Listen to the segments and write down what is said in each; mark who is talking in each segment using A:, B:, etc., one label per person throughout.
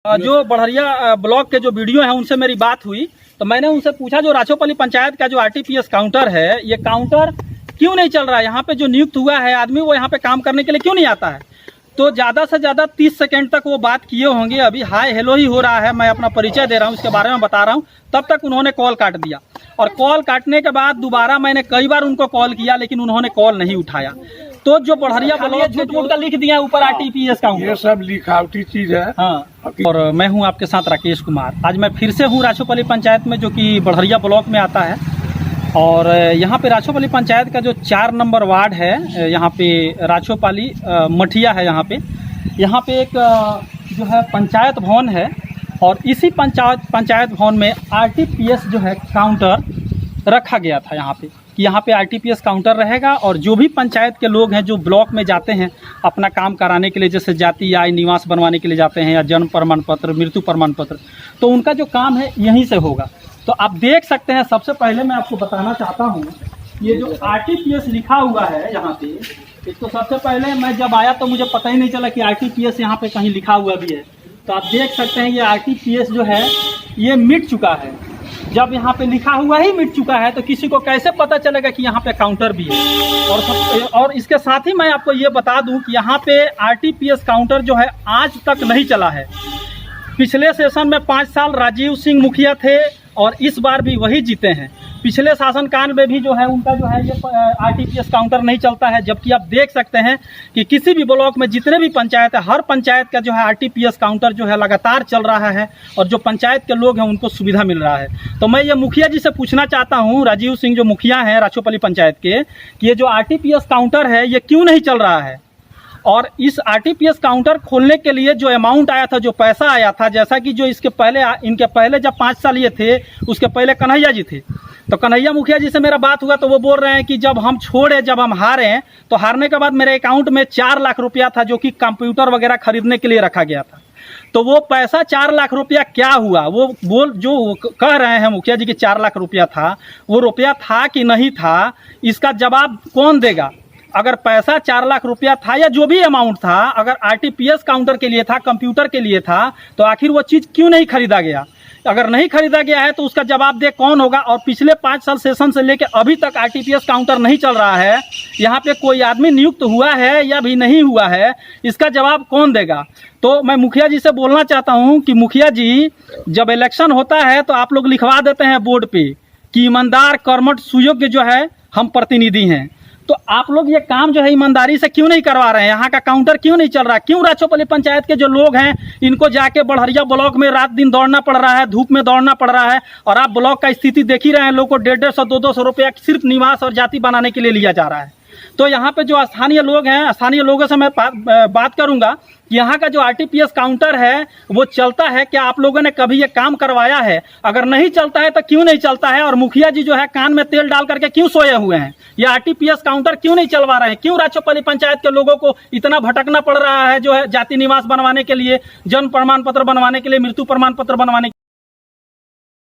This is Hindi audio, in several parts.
A: जो बढ़िया ब्लॉक के जो वीडियो हैं उनसे मेरी बात हुई तो मैंने उनसे पूछा जो राछोपल्ली पंचायत का जो आरटीपीएस काउंटर है, ये काउंटर क्यों नहीं चल रहा है, यहाँ पे जो नियुक्त हुआ है आदमी वो यहाँ पे काम करने के लिए क्यों नहीं आता है। तो ज़्यादा से ज़्यादा 30 सेकंड तक वो बात किए होंगे। अभी हाय हेलो ही हो रहा है, मैं अपना परिचय दे रहा हूँ, इसके बारे में बता रहा हूँ, तब तक उन्होंने कॉल काट दिया। और कॉल काटने के बाद दोबारा मैंने कई बार उनको कॉल किया लेकिन उन्होंने कॉल नहीं उठाया। तो जो बढ़िया ब्लॉक झूठ मूठ का लिख दिया है ऊपर आरटीपीएस काउंटर,
B: ये सब लिखावटी चीज है।
A: हाँ, और मैं हूँ आपके साथ राकेश कुमार। आज मैं फिर से हूँ राछोपल्ली पंचायत में, जो कि बढ़िया ब्लॉक में आता है। और यहाँ पे राछोपल्ली पंचायत का जो 4 नंबर वार्ड है, यहाँ पे राछोपल्ली मठिया है। यहाँ पे एक जो है पंचायत भवन है और इसी पंचायत भवन में आरटीपीएस जो है काउंटर रखा गया था। यहाँ पे कि यहाँ पे आरटीपीएस काउंटर रहेगा और जो भी पंचायत के लोग हैं जो ब्लॉक में जाते हैं अपना काम कराने के लिए, जैसे जाति आय निवास बनवाने के लिए जाते हैं या जन्म प्रमाण पत्र, मृत्यु प्रमाण पत्र, तो उनका जो काम है यहीं से होगा। तो आप देख सकते हैं। सबसे पहले मैं आपको बताना चाहता हूँ, ये जो आरटीपीएस लिखा हुआ है यहाँ पे, इसको सबसे पहले मैं जब आया तो मुझे पता ही नहीं चला कि आरटीपीएस यहाँ पे कहीं लिखा हुआ भी है। तो आप देख सकते हैं ये आरटीपीएस जो है ये मिट चुका है। जब यहाँ पे लिखा हुआ ही मिट चुका है तो किसी को कैसे पता चलेगा कि यहाँ पे काउंटर भी है। और इसके साथ ही मैं आपको ये बता दूं कि यहाँ पे आरटीपीएस काउंटर जो है आज तक नहीं चला है। पिछले सेशन में 5 साल राजीव सिंह मुखिया थे और इस बार भी वही जीते हैं। पिछले शासनकाल में भी जो है उनका जो है ये आरटीपीएस काउंटर नहीं चलता है। जबकि आप देख सकते हैं कि किसी भी ब्लॉक में जितने भी पंचायत है, हर पंचायत का जो है आरटीपीएस काउंटर जो है लगातार चल रहा है और जो पंचायत के लोग हैं उनको सुविधा मिल रहा है। तो मैं ये मुखिया जी से पूछना चाहता हूँ, राजीव सिंह जो मुखिया हैं राछोपल्ली पंचायत के, कि ये जो आरटीपीएस काउंटर है ये क्यों नहीं चल रहा है। और इस आरटीपीएस काउंटर खोलने के लिए जो अमाउंट आया था, जो पैसा आया था, जैसा कि जो इनके पहले जब 5 साल ये थे उसके पहले कन्हैया जी थे, तो कन्हैया मुखिया जी से मेरा बात हुआ तो वो बोल रहे हैं कि जब हम छोड़े, जब हम हारे, तो हारने के बाद मेरे अकाउंट में 4 लाख रुपया था जो कि कंप्यूटर वगैरह खरीदने के लिए रखा गया था। तो वो पैसा 4 लाख रुपया क्या हुआ, वो जो कह रहे हैं मुखिया जी कि 4 लाख रुपया था, वो रुपया था कि नहीं था, इसका जवाब कौन देगा। अगर पैसा 4 लाख रुपया था या जो भी अमाउंट था, अगर आरटीपीएस काउंटर के लिए था, कंप्यूटर के लिए था, तो आखिर वो चीज़ क्यों नहीं खरीदा गया। अगर नहीं खरीदा गया है तो उसका जवाब दे कौन होगा। और पिछले 5 साल सेशन से लेकर अभी तक आरटीपीएस काउंटर नहीं चल रहा है, यहाँ पे कोई आदमी नियुक्त हुआ है या भी नहीं हुआ है, इसका जवाब कौन देगा। तो मैं मुखिया जी से बोलना चाहता हूँ कि मुखिया जी, जब इलेक्शन होता है तो आप लोग लिखवा देते हैं बोर्ड पे कि ईमानदार कर्मठ सुयोग्य जो है हम प्रतिनिधि हैं, तो आप लोग ये काम जो है ईमानदारी से क्यों नहीं करवा रहे हैं। यहाँ का काउंटर क्यों नहीं चल रहा है, क्यों राछोपल्ली पंचायत के जो लोग हैं इनको जाके बढ़िया ब्लॉक में रात दिन दौड़ना पड़ रहा है, धूप में दौड़ना पड़ रहा है। और आप ब्लॉक का स्थिति देख ही रहे हैं, लोग को 150-150, 200 रुपया सिर्फ निवास और जाति बनाने के लिए लिया जा रहा है। तो यहाँ पे जो स्थानीय लोग हैं, स्थानीय लोगों से मैं बात करूंगा कि यहाँ का जो आरटीपीएस काउंटर है वो चलता है क्या, आप लोगों ने कभी ये काम करवाया है। अगर नहीं चलता है तो क्यों नहीं चलता है, और मुखिया जी जो है कान में तेल डाल करके क्यों सोए हुए हैं, ये आरटीपीएस काउंटर क्यों नहीं चलवा रहे हैं, क्यों राछोपल्ली पंचायत के लोगों को इतना भटकना पड़ रहा है जो है जाति निवास बनवाने के लिए, जन्म प्रमाण पत्र बनवाने के लिए, मृत्यु प्रमाण पत्र बनवाने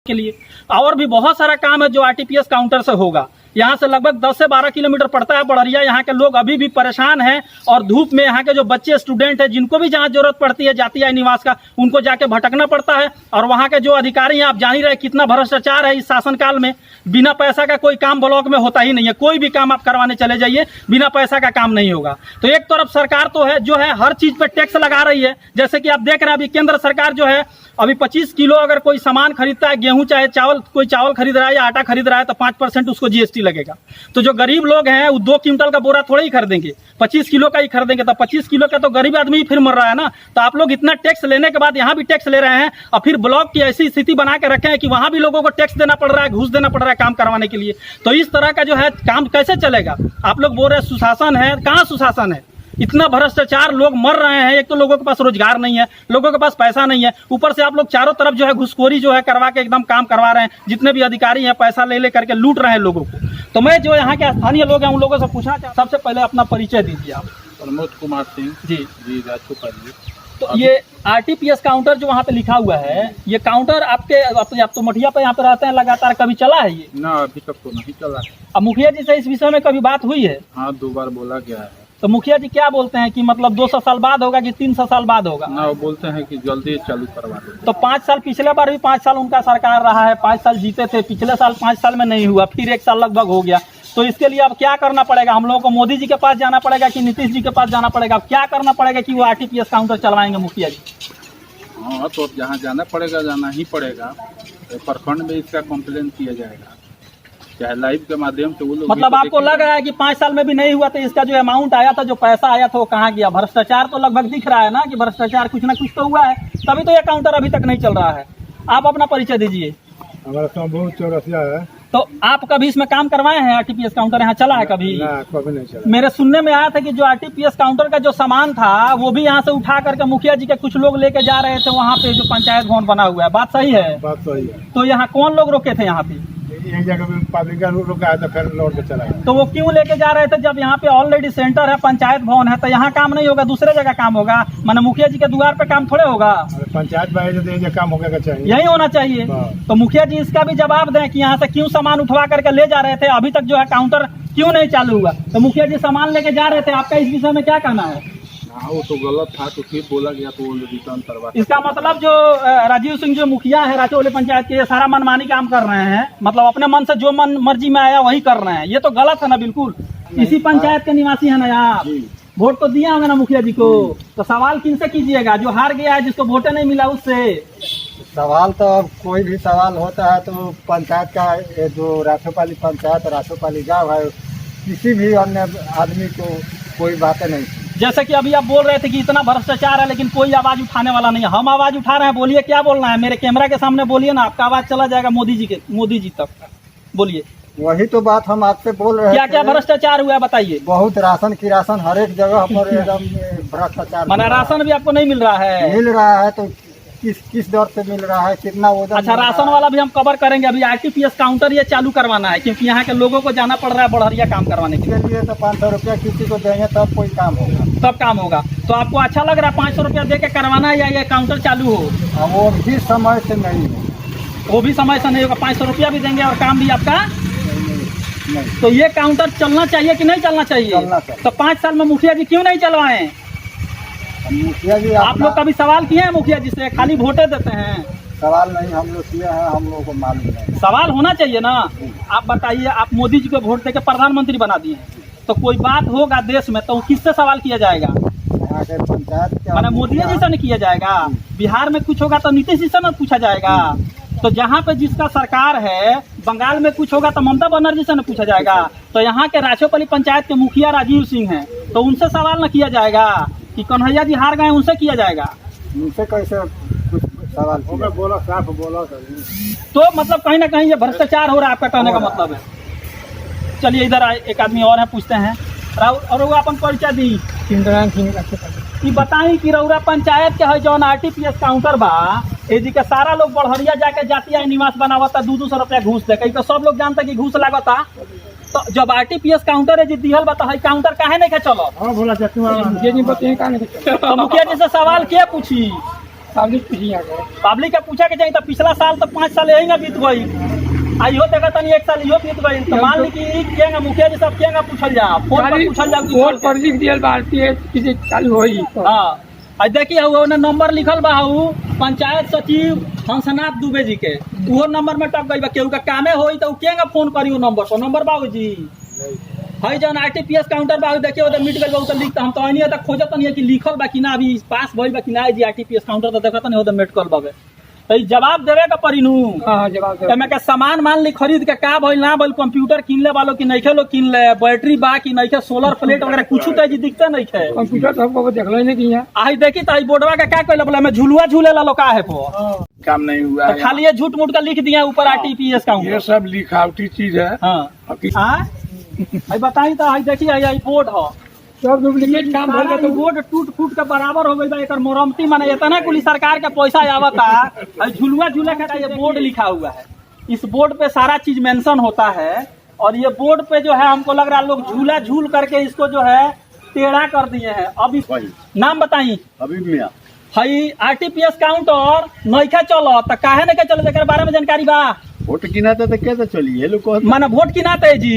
A: के लिए। और भी बहुत सारा काम है जो आरटीपीएस काउंटर से होगा। यहाँ से लगभग 10 से 12 किलोमीटर पड़ता है बढ़िया। यहाँ के लोग अभी भी परेशान हैं और धूप में यहाँ के जो बच्चे स्टूडेंट हैं जिनको भी जहाँ जरूरत पड़ती है जाति आय निवास का, उनको जाके भटकना पड़ता है। और वहाँ के जो अधिकारी हैं, आप जान ही रहे कितना भ्रष्टाचार है इस शासनकाल में। बिना पैसा का कोई काम ब्लॉक में होता ही नहीं है। कोई भी काम आप करवाने चले जाइए, बिना पैसा का काम नहीं होगा। तो एक तरफ सरकार तो है जो है हर चीज पे टैक्स लगा रही है, जैसे कि आप देख रहे हैं अभी केंद्र सरकार जो है अभी 25 किलो अगर कोई सामान खरीदता है, गेहूं चाहे चावल, कोई चावल खरीद रहा है या आटा खरीद रहा है, तो 5% उसको जीएसटी लगेगा। तो जो गरीब लोग हैं वो 2 क्विंटल का बोरा थोड़ा ही खरीदेंगे, 25 किलो का ही खरीदेंगे। तो 25 किलो का तो गरीब आदमी फिर मर रहा है ना। तो आप लोग इतना टैक्स लेने के बाद यहाँ भी टैक्स ले रहे हैं और फिर ब्लॉक की ऐसी स्थिति बना के रखे हैं कि वहां भी लोगों को टैक्स देना पड़ रहा है, घूस देना पड़ रहा है काम करवाने के लिए। तो इस तरह का जो है काम कैसे चलेगा। आप लोग बोल रहे हैं सुशासन है, कहाँ सुशासन है। इतना भ्रष्टाचार, लोग मर रहे हैं। एक तो लोगों के पास रोजगार नहीं है, लोगों के पास पैसा नहीं है, ऊपर से आप लोग चारों तरफ जो है घुसखोरी जो है करवा के एकदम काम करवा रहे हैं। जितने भी अधिकारी हैं पैसा ले करके लूट रहे हैं लोगों को। तो मैं जो यहाँ के स्थानीय लोग हैं उन लोगों से पूछना चाहता हूं, सबसे पहले अपना परिचय दीजिए आप।
B: प्रमोद कुमार सिंह
A: जी
B: राछोपल्ली।
A: तो ये आरटीपीएस काउंटर जो वहाँ पे लिखा हुआ है, ये काउंटर आपके आप तो मठिया पे यहाँ पे रहते हैं लगातार, कभी चला है ये?
B: ना, अभी तक तो नहीं चला है।
A: अब मुखिया जी से इस विषय में कभी बात हुई है?
B: हाँ, 2 बार बोला गया है।
A: तो मुखिया जी क्या बोलते हैं कि मतलब 200 साल बाद होगा कि 300 साल बाद होगा?
B: ना वो बोलते हैं कि जल्दी चालू करवा दो।
A: तो 5 साल, पिछले बार भी 5 साल उनका सरकार रहा है, 5 साल जीते थे, पिछले साल 5 साल में नहीं हुआ, फिर 1 साल लगभग हो गया। तो इसके लिए अब क्या करना पड़ेगा? हम लोगों को मोदी जी के पास जाना पड़ेगा कि नीतीश जी के पास जाना पड़ेगा? अब क्या करना पड़ेगा कि वो आरटीपीएस काउंटर चलवाएंगे मुखिया जी?
B: हाँ, तो अब जहाँ जाना पड़ेगा, जाना ही पड़ेगा। तो प्रखंड में इसका कंप्लेन किया जाएगा, चाहे लाइव के माध्यम से। वो लोग
A: मतलब आपको लग रहा है कि 5 साल में भी नहीं हुआ तो इसका जो अमाउंट आया था, जो पैसा आया था, वो कहाँ गया? भ्रष्टाचार तो लगभग दिख रहा है ना कि भ्रष्टाचार कुछ ना कुछ तो हुआ है, तभी तो ये काउंटर अभी तक नहीं चल रहा है। आप अपना परिचय दीजिए।
C: हमारा शंभू चौरसिया है।
A: तो आप कभी इसमें काम करवाए हैं? आरटीपीएस काउंटर यहाँ चला है कभी?
C: ना, कभी नहीं चला।
A: मेरे सुनने में आया था कि जो आरटीपीएस काउंटर का जो सामान था वो भी यहाँ से उठा करके मुखिया जी के कुछ लोग लेके जा रहे थे वहाँ पे, जो पंचायत भवन बना हुआ है। बात सही है?
C: बात सही है।
A: तो यहाँ कौन लोग रोके थे यहाँ पे?
C: एक जगह पे पब्लिक रुका है तो फिर लौट के चला गया।
A: तो वो क्यों लेके जा रहे थे जब यहाँ पे ऑलरेडी सेंटर है, पंचायत भवन है? तो यहाँ काम नहीं होगा, दूसरे जगह काम होगा? माने मुखिया जी के द्वार पे काम थोड़े होगा?
C: पंचायत भाई जो ये काम होगा चाहिए,
A: यही होना चाहिए। तो मुखिया जी इसका भी जवाब दें कि यहाँ से क्यों सामान उठवा करके ले जा रहे थे, अभी तक जो है काउंटर क्यों नहीं चालू हुआ? तो मुखिया जी सामान लेके जा रहे थे, आपका इस विषय में क्या कहना है?
B: हाँ, वो तो गलत था, तो फिर बोला गया तो वो रिटर्न करवा।
A: इसका मतलब जो राजीव सिंह जो मुखिया है राचौली पंचायत के, ये सारा मनमानी काम कर रहे हैं, मतलब अपने मन से जो मन मर्जी में आया वही कर रहे हैं। ये तो गलत है ना बिल्कुल। इसी पंचायत के निवासी है ना आप, वोट तो दिया होगा ना मुखिया जी को, तो सवाल किनसे कीजिएगा? जो हार गया है, जिसको वोटे नहीं मिला उससे।
D: सवाल तो अब कोई भी सवाल होता है तो पंचायत का, ये जो राचौपाली पंचायत, राचौपाली गाँव है, किसी भी अन्य आदमी को कोई बातें नहीं।
A: जैसे कि अभी आप बोल रहे थे कि इतना भ्रष्टाचार है लेकिन कोई आवाज उठाने वाला नहीं है। हम आवाज उठा रहे हैं, बोलिए क्या बोलना है? मेरे कैमरा के सामने बोलिए ना, आपका आवाज चला जाएगा मोदी जी तक। बोलिए,
D: वही तो बात हम आपसे बोल रहे हैं।
A: क्या क्या भ्रष्टाचार हुआ है बताइए?
D: बहुत राशन की राशन हर एक जगह पर एकदम भ्रष्टाचार।
A: माना राशन भी आपको नहीं मिल रहा है?
D: मिल रहा है तो किस दर से मिल रहा है, कितना वजन?
A: अच्छा, राशन वाला भी हम कवर करेंगे। अभी आरटीपीएस काउंटर ये चालू करवाना है क्योंकि यहाँ के लोगों को जाना पड़ रहा है बढ़िया काम करवाने के
D: लिए। तो 500 रुपया किसी को देंगे तब कोई काम होगा,
A: तब काम होगा। तो आपको अच्छा लग रहा है 500 रुपया दे के करवाना है या ये काउंटर चालू हो?
D: वो भी समय से नहीं है,
A: वो भी समय से नहीं होगा। 500 रुपया भी देंगे और काम भी आपका नहीं। तो ये काउंटर चलना चाहिए कि नहीं चलना चाहिए?
D: चलना चाहिए।
A: तो 5 साल में मुखिया जी क्यों नहीं चलवाए?
D: मुखिया जी
A: आप लोग कभी सवाल किए हैं मुखिया जी से? खाली वोटे देते हैं।
D: सवाल नहीं हम लोग किए हैं, हम लोगों को मालूम नहीं।
A: सवाल होना चाहिए ना। आप बताइए, आप मोदी जी को वोट देकर प्रधानमंत्री बना दिए हैं, तो कोई बात होगा देश में तो किससे सवाल किया जाएगा?
D: यहाँ के पंचायत
A: मैंने मोदी जी से नहीं किया जाएगा। बिहार में कुछ होगा तो नीतीश जी से न पूछा जाएगा। तो जहाँ पे जिसका सरकार है, बंगाल में कुछ होगा तो ममता बनर्जी से न पूछा जाएगा। तो यहाँ के राचौपाली पंचायत के मुखिया राजीव सिंह हैं, तो उनसे सवाल न किया जाएगा कि कन्हैया जी हार गए, उनसे किया जाएगा?
D: उनसे कैसे कुछ सवाल
C: बोला, साफ बोला।
A: तो मतलब कहीं ना कहीं ये भ्रष्टाचार हो रहा है, आपका कहने का मतलब है। चलिए इधर एक आदमी और है, पूछते हैं। और वो अपन परिचय दी कि बताई कि रउरा पंचायत के है जौन आरटीपीएस काउंटर बा, ए जी के सारा लोग बढ़िया जाके जातिया निवास बनावता, 200 रुपया घूस दे। कहीं तो सब लोग जानता कि घूस लागता। तो जब आरटीपीएस काउंटर है जी दिहल बा, तो काउंटर काहे नहीं के चलो?
C: हाँ बोला
A: तो मुखिया जी से सवाल क्या पूछी? पब्लिक के पूछा के चाहिए। तो पिछला साल तो 5 साल यही ना बीत गई, आइयो देखा तनी 1 साल इहो बीत गई। तो मान ली कि केंगा मुखिया जी सब केंगा पूछल जा, फोन पर पूछल जा,
E: वोट पर लिख दिया भारतीय किसी चालू होई।
A: हाँ, आज देखिए वो नंबर लिखल बा, पंचायत सचिव हंसनाथ दुबे जी के, वो नंबर में टप गई बा। केहू का कामे होई तो केंगा फोन करी? वो नंबर पर नंबर बाबू जी है जौन आरटीपीएस काउंटर बा, देखिए उधर मिट गई बा। उधर लिखता हम तो नहीं तक खोजत नहीं कि लिखल बा कि ना, अभी पास भइल बा कि ना जी आरटीपीएस काउंटर। तो देखता नहीं उधर मेडिकल बाबे। तो जवाब देवे का पड़ी नू।
E: जवाब
A: मैं सामान मान ली खरीद के का भइल ना भइल, कंप्यूटर किन ले वालों की नहीं लोग किन ले, बैटरी बा कि नहीं, सोलर प्लेट वगैरह कुछ तो जी दिखते नहीं है।
E: कंप्यूटर तो हमको देख लो नहीं है।
A: आई देखी तो बोर्डवा का क्या कहले, बोला मैं झुलुआ झूले ला लो का है पो
B: काम नहीं हुआ
A: तो
B: है।
A: खाली ये झूठ मूठ का लिख दिया ऊपर आरटीपीएस काउंटर।
B: ये सब लिखावटी चीज है।
A: हाँ बताई तो आई देखी आई बोर्ड हो,
E: सब डुप्लीकेट काम भर
A: तो बोर्ड टूट फूट के बराबर हो गई बा। एक मुरम्मती माने इतना कुल सरकार के पैसा आवता, झुलुआ झूले का ये बोर्ड लिखा हुआ है। इस बोर्ड पे सारा चीज मेंशन होता है। और ये बोर्ड पे जो है हमको लग रहा है लोग झूला झूल करके इसको जो है टेढ़ा कर दिए हैं। अभी नाम बताई?
B: अभी मियाँ
A: हई आरटीपीएस काउंटर नइखा चलो तो काहे नहीं चलो, जेकर बारे में जानकारी बा?
C: वोट गिनाते तो कैसे चलिए लोग को
A: माना वोट गिनाते जी।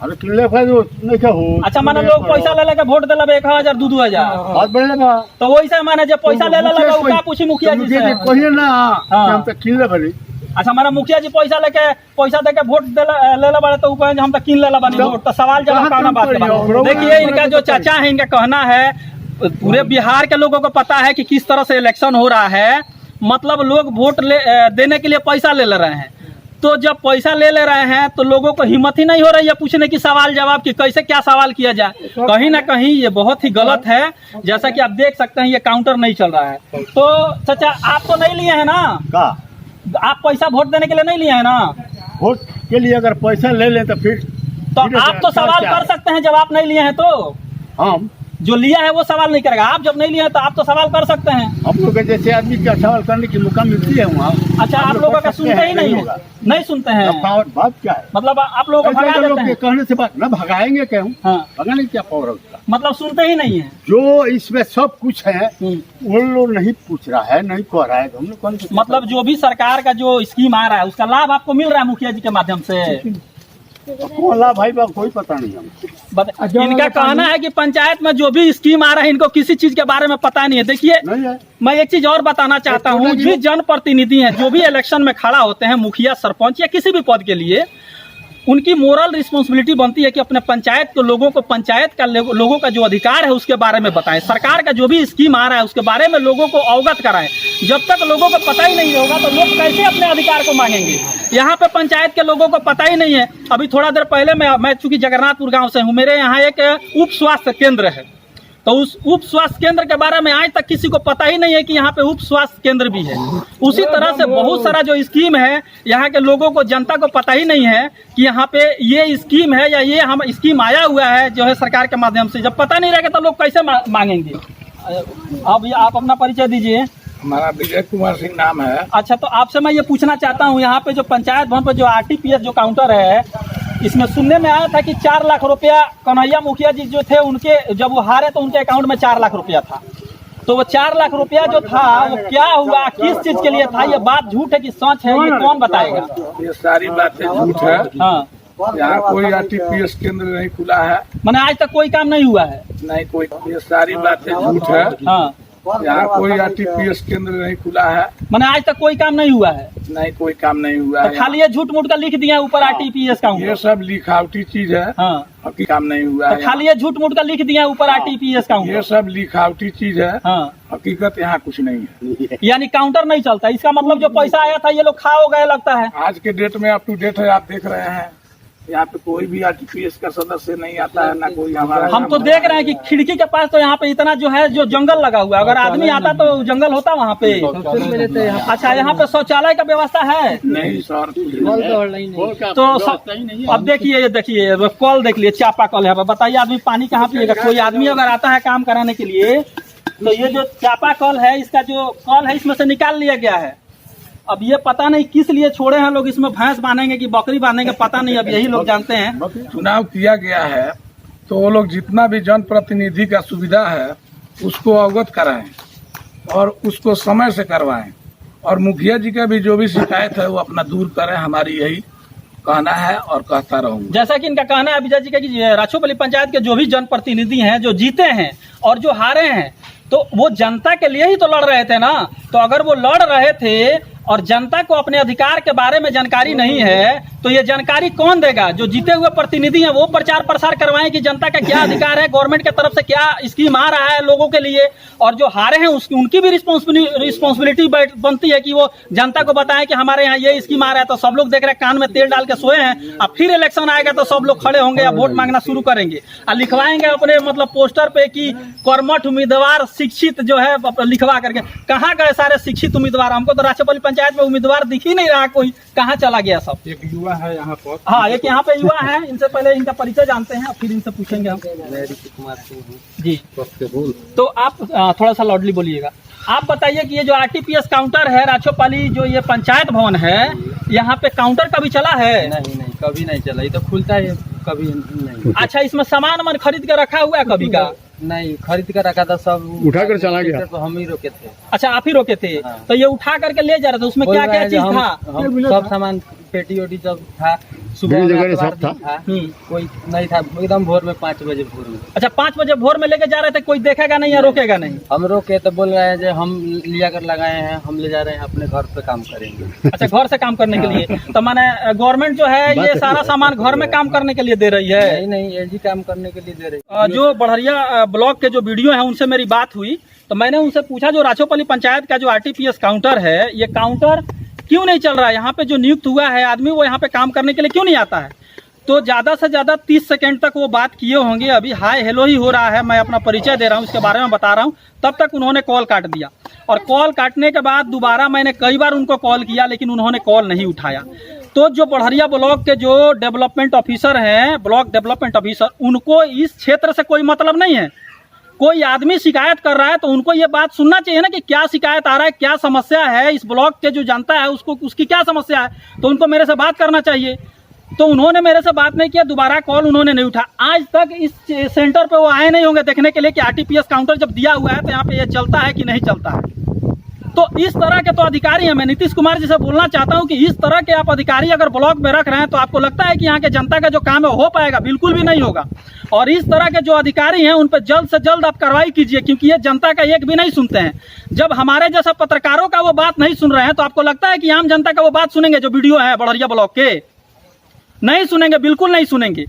C: अरे किले फायदो नहीं क्या हो
A: अच्छा माना लोग पैसा ले लेके वोट दिला 1000 2000
C: बहुत बढ़िया बा
A: तो वैसे माने जो पैसा ले लेगा वो का पूछी मुखिया जी से।
C: कहिए ना कि हम तो किले भरी
A: अच्छा माना मुखिया जी पैसा दे के वोट ले ले बड़े तो कहें हम तो किन ले बनी वोट। तो सवाल जवाब का बात है। देखिए इनका जो चाचा है इनका कहना है पूरे बिहार के लोगों को पता है कि किस तरह से इलेक्शन हो रहा है। मतलब लोग वोट देने के लिए पैसा ले रहे हैं। तो जब पैसा ले रहे हैं तो लोगों को हिम्मत ही नहीं हो रही है पूछने की सवाल जवाब की कैसे क्या सवाल किया जाए। कहीं ना कहीं ये बहुत ही गलत है। जैसा कि आप देख सकते हैं ये काउंटर नहीं चल रहा है। तो चाचा आप तो नहीं लिए हैं ना,
C: का
A: आप पैसा वोट देने के लिए नहीं लिए हैं ना।
C: वोट के लिए अगर पैसा ले लें तो फिर
A: आप तो सवाल कर सकते हैं जब आप नहीं लिए हैं तो।
C: हम
A: जो लिया है वो सवाल नहीं करेगा। आप जब नहीं लिए हैं तो आप तो सवाल कर सकते हैं।
C: हम लोग जैसे आदमी का सवाल करने की मौका मिलती है वहाँ।
A: अच्छा आप लोगों का सुनते ही नहीं होगा, नहीं सुनते हैं।
C: बात क्या है
A: मतलब आप लोगों को भगा देते हैं।
C: कहने से बात न भगाएंगे क्यों?
A: हाँ
C: भगाने क्या पावर उसका?
A: मतलब सुनते ही नहीं है।
C: जो इसमें सब कुछ है वो लोग नहीं पूछ रहा है, नहीं कह रहा है। हम लोग
A: मतलब जो भी सरकार का जो स्कीम आ रहा है उसका लाभ आपको मिल रहा है मुखिया जी के माध्यम से।
C: कौन लाभ भाई बात कोई पता नहीं हमको।
A: इनका कहना है कि पंचायत में जो भी स्कीम आ रहा है इनको किसी चीज के बारे में पता नहीं है। देखिए
C: नहीं है।
A: मैं एक चीज और बताना चाहता हूँ, जो जनप्रतिनिधि हैं जो भी इलेक्शन में खड़ा होते हैं मुखिया सरपंच या किसी भी पद के लिए, उनकी मोरल रिस्पॉन्सिबिलिटी बनती है कि अपने पंचायत के लोगों को पंचायत का लोगों का जो अधिकार है उसके बारे में बताएं। सरकार का जो भी स्कीम आ रहा है उसके बारे में लोगों को अवगत कराएं। जब तक लोगों को पता ही नहीं होगा तो लोग कैसे अपने अधिकार को मांगेंगे। यहाँ पे पंचायत के लोगों को पता ही नहीं है। अभी थोड़ा देर पहले मैं चूंकि जगन्नाथपुर गाँव से हूँ, मेरे यहाँ एक उप स्वास्थ्य केंद्र है। तो उस उप स्वास्थ्य केंद्र के बारे में आज तक किसी को पता ही नहीं है कि यहाँ पे उप स्वास्थ्य केंद्र भी है। उसी तरह से बहुत सारा जो स्कीम है यहाँ के लोगों को, जनता को पता ही नहीं है कि यहाँ पे ये स्कीम है या ये हम स्कीम आया हुआ है जो है सरकार के माध्यम से। जब पता नहीं रहेगा तो लोग कैसे मांगेंगे। अब आप अपना परिचय दीजिए।
C: हमारा विजय कुमार सिंह नाम है।
A: अच्छा तो आपसे मैं ये पूछना चाहता हूँ, यहाँ पे जो पंचायत भवन पर जो RTPS जो काउंटर है, इसमें सुनने में आया था कि 4 लाख रुपया कन्हैया मुखिया जी जो थे उनके, जब वो हारे तो उनके अकाउंट में 4 लाख रुपया था। तो वो 4 लाख रुपया जो था वो क्या हुआ, किस चीज के लिए था, ये बात झूठ है कि सच है, ये कौन बताएगा?
B: ये सारी बातें झूठ है।
A: हाँ
B: यहाँ कोई RTPS केंद्र नहीं खुला है,
A: मैंने आज तक कोई काम नहीं हुआ है।
B: नहीं कोई, ये सारी बातें झूठ है।
A: हाँ
B: यहाँ कोई RTPS केंद्र नहीं खुला है,
A: मैंने आज तक कोई काम नहीं हुआ है।
B: नहीं कोई काम नहीं हुआ
A: तो
B: है।
A: खाली ये झूठ मूठ का लिख दिया ऊपर RTPS काउंटर।
B: ये सब लिखावटी चीज है।
A: हाँ
B: बाकी काम नहीं हुआ
A: तो
B: है।
A: खाली ये झूठ मूठ का लिख दिया ऊपर RTPS काउंटर।
B: ये सब लिखावटी चीज है।
A: हाँ
B: हकीकत यहाँ कुछ नहीं है।
A: यानी काउंटर नहीं चलता। इसका मतलब जो पैसा आया था ये लोग खा हो गए लगता है।
B: आज के डेट में अप टू डेट है, आप देख रहे हैं। यहाँ पे कोई भी RTPS का सदस्य नहीं आता है, ना कोई हमारा।
A: हम तो देख रहे हैं कि खिड़की के पास तो यहाँ पे इतना जो है जो जंगल लगा हुआ है, अगर आदमी आता तो जंगल होता वहाँ पे। अच्छा यहाँ पे शौचालय का व्यवस्था है?
B: नहीं सर,
A: तो अब देखिए कल देख लिए, चापा कल है। बताइए आदमी पानी कहाँ पिएगा? कोई आदमी अगर आता है काम कराने के लिए तो ये जो चापा कल है, इसका जो कल है इसमें से निकाल लिया गया है। अब ये पता नहीं किस लिए छोड़े हैं लोग, इसमें भैंस बांधेंगे कि बकरी बांधेंगे पता नहीं, अब यही लोग जानते हैं।
B: चुनाव किया गया है तो वो लोग जितना भी जनप्रतिनिधि का सुविधा है उसको अवगत कराएं और उसको समय से करवाएं। और मुखिया जी का भी जो भी शिकायत है वो अपना दूर करें, हमारी यही कहना है और कहता रहूंगा।
A: जैसा कि इनका कहना है विजय जी का कि राछोपल्ली पंचायत के जो भी जनप्रतिनिधि हैं जो जीते हैं और जो हारे हैं तो वो जनता के लिए ही तो लड़ रहे थे ना। तो अगर वो लड़ रहे थे और जनता को अपने अधिकार के बारे में जानकारी नहीं है तो ये जानकारी कौन देगा? जो जीते हुए प्रतिनिधि हैं वो प्रचार प्रसार करवाएं कि जनता का क्या अधिकार है, गवर्नमेंट की तरफ से क्या स्कीम आ रहा है लोगों के लिए। और जो हारे हैं उनकी भी रिस्पॉन्सिबिलिटी बनती है कि वो जनता को बताएं कि हमारे यहाँ ये स्कीम आ रहा है। तो सब लोग देख रहे हैं, कान में तेल डाल के सोए हैं। अब फिर इलेक्शन आएगा तो सब लोग खड़े होंगे या वोट मांगना शुरू करेंगे और लिखवाएंगे अपने मतलब पोस्टर पे कि कर्मठ उम्मीदवार शिक्षित जो है लिखवा करके। कहाँ गए सारे शिक्षित उम्मीदवार? हमको तो राछोपल्ली पंचायत में उम्मीदवार दिख ही नहीं रहा, कोई कहाँ चला गया सब।
B: एक युवा है यहाँ पर।
A: हाँ एक यहाँ पे युवा है, इनसे पहले इनका परिचय जानते हैं फिर इनसे पूछेंगे हम।
D: कुमार सिंह
A: जी तो आप थोड़ा सा लाउडली बोलिएगा। आप बताइए कि ये जो RTPS काउंटर है राछोपल्ली जो ये पंचायत भवन है, यहाँ पे काउंटर कभी चला है?
D: नहीं कभी नहीं चला, ये तो खुलता है कभी नहीं।
A: अच्छा इसमें सामान खरीद के रखा हुआ है कभी का?
D: नहीं खरीद कर रखा था, सब
C: उठा कर चला गया।
D: तो हम ही रोके थे।
A: अच्छा आप ही रोके थे?
D: हाँ।
A: तो ये उठा करके ले जा रहे थे, उसमें क्या क्या चीज था?
D: सब सामान
F: पेटी ओटी सब था, सुबह
C: भीड़
F: में
C: वगैरह
F: अखबार
C: सब था?
F: भी था, कोई नहीं था, एकदम भोर में 5 बजे भोर में।
A: अच्छा 5 बजे भोर में लेके जा रहे थे, कोई देखेगा नहीं या रोकेगा नहीं?
F: हम रोके तो बोल रहे हैं जो हम लिया कर लगाए हैं, हम ले जा रहे हैं, अपने घर पे काम करेंगे।
A: अच्छा घर से काम करने के लिए, तो माने गवर्नमेंट जो है ये सारा सामान घर में काम करने के लिए दे रही है?
F: नहीं नहीं, एलजी काम करने के लिए दे रहे।
A: जो बढ़िया ब्लॉक के जो वीडियो है उनसे मेरी बात हुई, तो मैंने उनसे पूछा जो राछोपल्ली पंचायत का जो आरटीपीएस काउंटर है, ये काउंटर क्यों नहीं चल रहा है? यहाँ पे जो नियुक्त हुआ है आदमी वो यहाँ पे काम करने के लिए क्यों नहीं आता है? तो ज़्यादा से ज़्यादा 30 सेकंड तक वो बात किए होंगे। अभी हाय हेलो ही हो रहा है, मैं अपना परिचय दे रहा हूँ, इसके बारे में बता रहा हूँ, तब तक उन्होंने कॉल काट दिया। और कॉल काटने के बाद दोबारा मैंने कई बार उनको कॉल किया, लेकिन उन्होंने कॉल नहीं उठाया। तो जो बढ़िया ब्लॉक के जो डेवलपमेंट ऑफिसर हैं, ब्लॉक डेवलपमेंट ऑफिसर, उनको इस क्षेत्र से कोई मतलब नहीं है। कोई आदमी शिकायत कर रहा है तो उनको ये बात सुनना चाहिए ना कि क्या शिकायत आ रहा है, क्या समस्या है, इस ब्लॉक के जो जनता है उसको उसकी क्या समस्या है, तो उनको मेरे से बात करना चाहिए। तो उन्होंने मेरे से बात नहीं किया, दोबारा कॉल उन्होंने नहीं उठा। आज तक इस सेंटर पे वो आए नहीं होंगे देखने के लिए कि आरटीपीएस काउंटर जब दिया हुआ है तो यहाँ पे ये चलता है कि नहीं चलता है। तो इस तरह के तो अधिकारी हैं। मैं नीतीश कुमार जी से बोलना चाहता हूं कि इस तरह के आप अधिकारी अगर ब्लॉक में रख रहे हैं तो आपको लगता है कि यहाँ के जनता का जो काम है हो पाएगा? बिल्कुल भी नहीं होगा। और इस तरह के जो अधिकारी हैं उन पर जल्द से जल्द आप कार्रवाई कीजिए, क्योंकि ये जनता का एक भी नहीं सुनते हैं। जब हमारे जैसा पत्रकारों का वो बात नहीं सुन रहे हैं तो आपको लगता है कि आम जनता का वो बात सुनेंगे? जो वीडियो है बढ़िया ब्लॉक के, नहीं सुनेंगे, बिल्कुल नहीं सुनेंगे।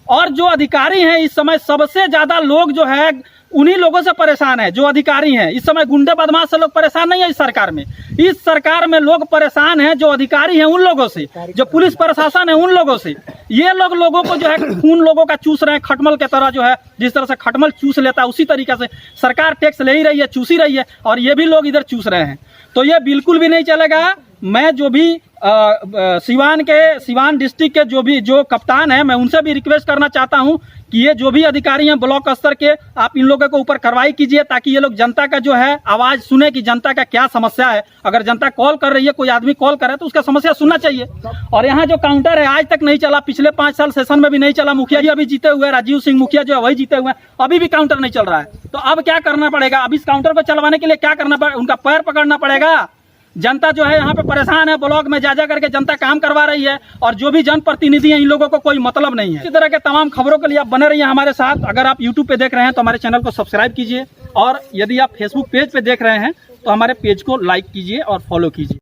A: और जो अधिकारी हैं इस समय सबसे ज्यादा लोग जो है उन्हीं लोगों से परेशान है। जो अधिकारी हैं इस समय गुंडे बदमाश से लोग परेशान नहीं है इस सरकार में। इस सरकार में लोग परेशान हैं जो अधिकारी हैं उन लोगों से, जो पुलिस प्रशासन है उन लोगों से। ये लोगों को जो है खून लोगों का चूस रहे हैं, खटमल के तरह जो है, जिस तरह से खटमल चूस लेता है उसी तरीके से सरकार टैक्स ले ही रही है, चूस ही रही है, और ये भी लोग इधर चूस रहे हैं। तो ये बिल्कुल भी नहीं चलेगा। मैं जो भी सिवान डिस्ट्रिक्ट के जो कप्तान है, मैं उनसे भी रिक्वेस्ट करना चाहता हूं कि ये जो भी अधिकारी हैं ब्लॉक स्तर के, आप इन लोगों के ऊपर कार्रवाई कीजिए, ताकि ये लोग जनता का जो है आवाज सुने कि जनता का क्या समस्या है। अगर जनता कॉल कर रही है, कोई आदमी कॉल कर रहा है तो उसका समस्या सुनना चाहिए। और यहाँ जो काउंटर है आज तक नहीं चला, पिछले 5 साल सेशन में भी नहीं चला। मुखिया जी अभी जीते हुए, राजीव सिंह मुखिया जो है वही जीते हुए हैं, अभी भी काउंटर नहीं चल रहा है। तो अब क्या करना पड़ेगा? अब इस काउंटर को चलवाने के लिए क्या करना पड़ेगा? उनका पैर पकड़ना पड़ेगा। जनता जो है यहाँ पे परेशान है, ब्लॉक में जा करके जनता काम करवा रही है, और जो भी जनप्रतिनिधि हैं इन लोगों को कोई मतलब नहीं है। इसी तरह के तमाम खबरों के लिए आप बने रहिए हमारे साथ। अगर आप यूट्यूब पे देख रहे हैं तो हमारे चैनल को सब्सक्राइब कीजिए, और यदि आप फेसबुक पेज पे देख रहे हैं तो हमारे पेज को लाइक कीजिए और फॉलो कीजिए।